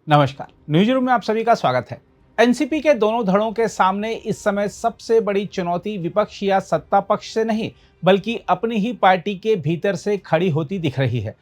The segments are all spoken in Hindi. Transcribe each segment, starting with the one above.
नमस्कार, न्यूज रूम में आप सभी का स्वागत है। एनसीपी के दोनों धड़ों के सामने इस समय सबसे बड़ी चुनौती विपक्ष या सत्ता पक्ष से नहीं, बल्कि अपनी ही पार्टी के भीतर से खड़ी होती दिख रही है।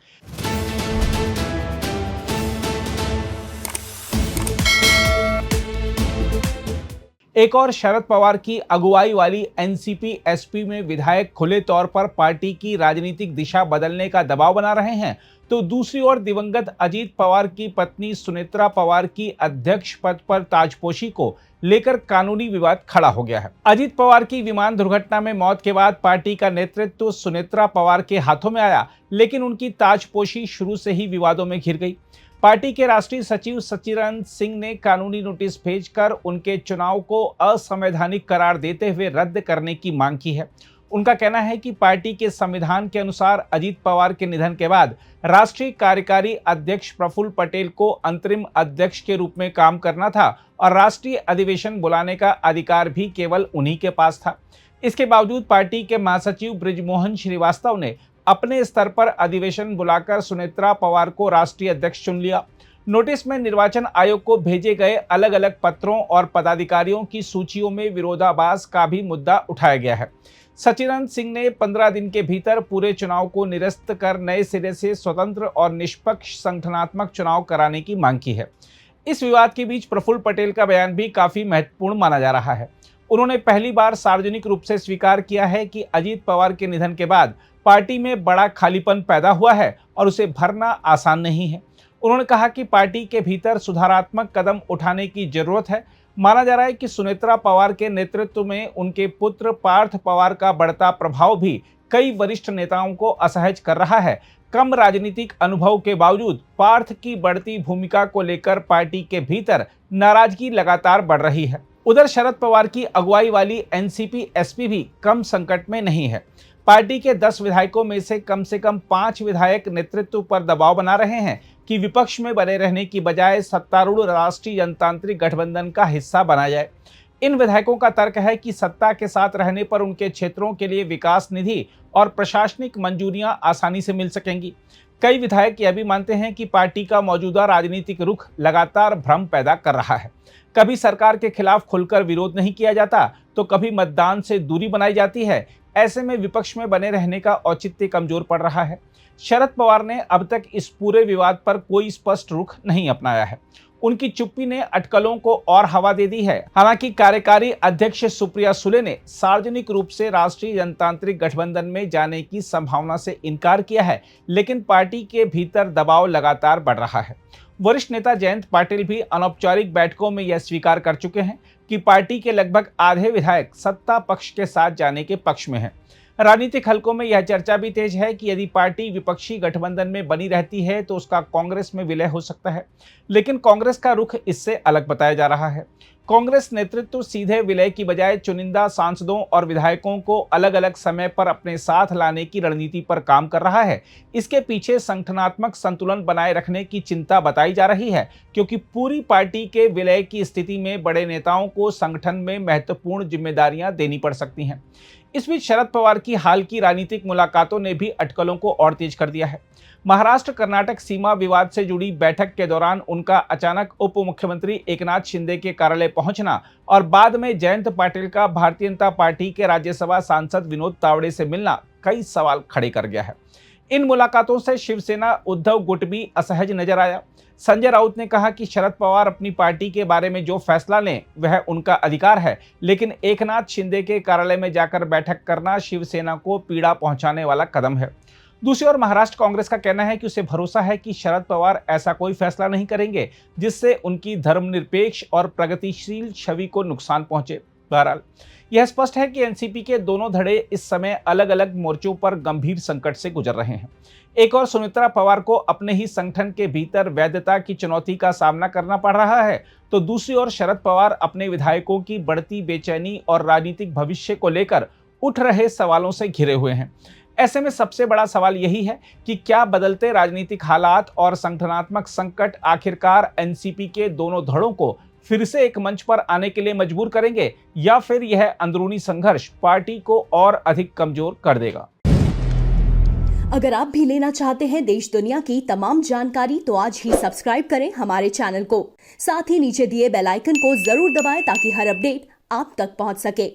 एक और शरद पवार की अगुवाई वाली एनसीपी एसपी में विधायक खुले तौर पर पार्टी की राजनीतिक दिशा बदलने का दबाव बना रहे हैं, तो दूसरी ओर दिवंगत अजीत पवार की पत्नी सुनेत्रा पवार की अध्यक्ष पद पर ताजपोशी को लेकर कानूनी विवाद खड़ा हो गया है। अजीत पवार की विमान दुर्घटना में मौत के बाद पार्टी का नेतृत्व सुनेत्रा पवार के हाथों में आया, लेकिन उनकी ताजपोशी शुरू से ही विवादों में घिर गई। पार्टी के राष्ट्रीय सचिव सचिदानंद सिंह ने कानूनी नोटिस भेजकर उनके चुनाव को असंवैधानिक करार देते हुए रद्द करने की मांग की है। उनका कहना है कि पार्टी के संविधान के अनुसार अजीत पवार के निधन के बाद राष्ट्रीय कार्यकारी अध्यक्ष प्रफुल्ल पटेल को अंतरिम अध्यक्ष के रूप में काम करना था और राष्ट्रीय अधिवेशन बुलाने का अधिकार भी केवल उन्हीं के पास था। इसके बावजूद पार्टी के महासचिव बृजमोहन श्रीवास्तव ने अपने स्तर पर अधिवेशन बुलाकर सुनेत्रा पवार को राष्ट्रीय अध्यक्ष चुन लिया। नोटिस में निर्वाचन आयोग को भेजे गए अलग अलग पत्रों और पदाधिकारियों की सूचियों में विरोधाभास का भी मुद्दा उठाया गया है। सचिदानंद सिंह ने 15 दिन के भीतर पूरे चुनाव को निरस्त कर नए सिरे से स्वतंत्र और निष्पक्ष संगठनात्मक चुनाव कराने की मांग की है। इस विवाद के बीच प्रफुल्ल पटेल का बयान भी काफी महत्वपूर्ण माना जा रहा है। उन्होंने पहली बार सार्वजनिक रूप से स्वीकार किया है कि अजीत पवार के निधन के बाद पार्टी में बड़ा खालीपन पैदा हुआ है और उसे भरना आसान नहीं है। उन्होंने कहा कि पार्टी के भीतर सुधारात्मक कदम उठाने की जरूरत है। माना जा रहा है कि सुनेत्रा पवार के नेतृत्व में उनके पुत्र पार्थ पवार का बढ़ता प्रभाव भी कई वरिष्ठ नेताओं को असहज कर रहा है। कम राजनीतिक अनुभव के बावजूद पार्थ की बढ़ती भूमिका को लेकर पार्टी के भीतर नाराजगी लगातार बढ़ रही है। उधर शरद पवार की अगुवाई वाली एनसीपी एसपी भी कम संकट में नहीं है। पार्टी के 10 विधायकों में से कम 5 विधायक नेतृत्व पर दबाव बना रहे हैं कि विपक्ष में बने रहने की बजाय सत्तारूढ़ राष्ट्रीय जनतांत्रिक गठबंधन का हिस्सा बना जाए। इन विधायकों का तर्क है कि सत्ता के साथ रहने पर उनके क्षेत्रों के लिए विकास निधि और प्रशासनिक मंजूरियां आसानी से मिल सकेंगी। कई विधायक यह भी मानते हैं कि पार्टी का मौजूदा राजनीतिक रुख लगातार भ्रम पैदा कर रहा है। कभी सरकार के खिलाफ खुलकर विरोध नहीं किया जाता, तो कभी मतदान से दूरी बनाई जाती है। ऐसे में विपक्ष में बने रहने का औचित्य कमजोर पड़ रहा है। शरद पवार ने अब तक इस पूरे विवाद पर कोई स्पष्ट रुख नहीं अपनाया है। उनकी चुप्पी ने अटकलों को और हवा दे दी है। हालांकि कार्यकारी अध्यक्ष सुप्रिया सुले ने सार्वजनिक रूप से राष्ट्रीय जनतांत्रिक गठबंधन में जाने की संभावना से इनकार किया है, लेकिन पार्टी के भीतर दबाव लगातार बढ़ रहा है। वरिष्ठ नेता जयंत पाटिल भी अनौपचारिक बैठकों में यह स्वीकार कर चुके हैं कि पार्टी के लगभग आधे विधायक सत्ता पक्ष के साथ जाने के पक्ष में हैं। राजनीतिक हलकों में यह चर्चा भी तेज है कि यदि पार्टी विपक्षी गठबंधन में बनी रहती है तो उसका कांग्रेस में विलय हो सकता है, लेकिन कांग्रेस का रुख इससे अलग बताया जा रहा है। कांग्रेस नेतृत्व सीधे विलय की बजाय चुनिंदा सांसदों और विधायकों को अलग अलग समय पर अपने साथ लाने की रणनीति पर काम कर रहा है। इसके पीछे संगठनात्मक संतुलन बनाए रखने की चिंता बताई जा रही है, क्योंकि पूरी पार्टी के विलय की स्थिति में बड़े नेताओं को संगठन में महत्वपूर्ण जिम्मेदारियां देनी पड़ सकती हैं। इस बीच शरद पवार की हाल की राजनीतिक मुलाकातों ने भी अटकलों को और तेज कर दिया है। महाराष्ट्र कर्नाटक सीमा विवाद से जुड़ी बैठक के दौरान उनका अचानक उप मुख्यमंत्री एकनाथ शिंदे के कार्यालय पहुंचना और बाद में जयंत पाटिल का भारतीय जनता पार्टी के राज्यसभा सांसद विनोद तावड़े से मिलना कई सवाल खड़े कर गया है। इन मुलाकातों से शिवसेना उद्धव गुट भी असहज नजर आया। संजय राउत ने कहा कि शरद पवार अपनी पार्टी के बारे में जो फैसला लें वह उनका अधिकार है, लेकिन एकनाथ शिंदे के कार्यालय में जाकर बैठक करना शिवसेना को पीड़ा पहुंचाने वाला कदम है। दूसरी ओर महाराष्ट्र कांग्रेस का कहना है कि उसे भरोसा है कि शरद पवार ऐसा कोई फैसला नहीं करेंगे जिससे उनकी धर्मनिरपेक्ष और प्रगतिशील छवि को नुकसान पहुंचे। बहरहाल यह स्पष्ट है कि एनसीपी के दोनों धड़े इस समय अलग अलग मोर्चों पर गंभीर संकट से गुजर रहे हैं। एक और सुनेत्रा पवार को अपने ही संगठन के भीतर वैधता की चुनौती का सामना करना पड़ रहा है, तो दूसरी ओर शरद पवार अपने विधायकों की बढ़ती बेचैनी और राजनीतिक भविष्य को लेकर उठ रहे सवालों से घिरे हुए हैं। ऐसे में सबसे बड़ा सवाल यही है कि क्या बदलते राजनीतिक हालात और संगठनात्मक संकट आखिरकार एनसीपी के दोनों धड़ों को फिर से एक मंच पर आने के लिए मजबूर करेंगे, या फिर यह अंदरूनी संघर्ष पार्टी को और अधिक कमजोर कर देगा। अगर आप भी लेना चाहते हैं देश दुनिया की तमाम जानकारी तो आज ही सब्सक्राइब करें हमारे चैनल को। साथ ही नीचे दिए बेल आइकन को जरूर दबाएं ताकि हर अपडेट आप तक पहुंच सके।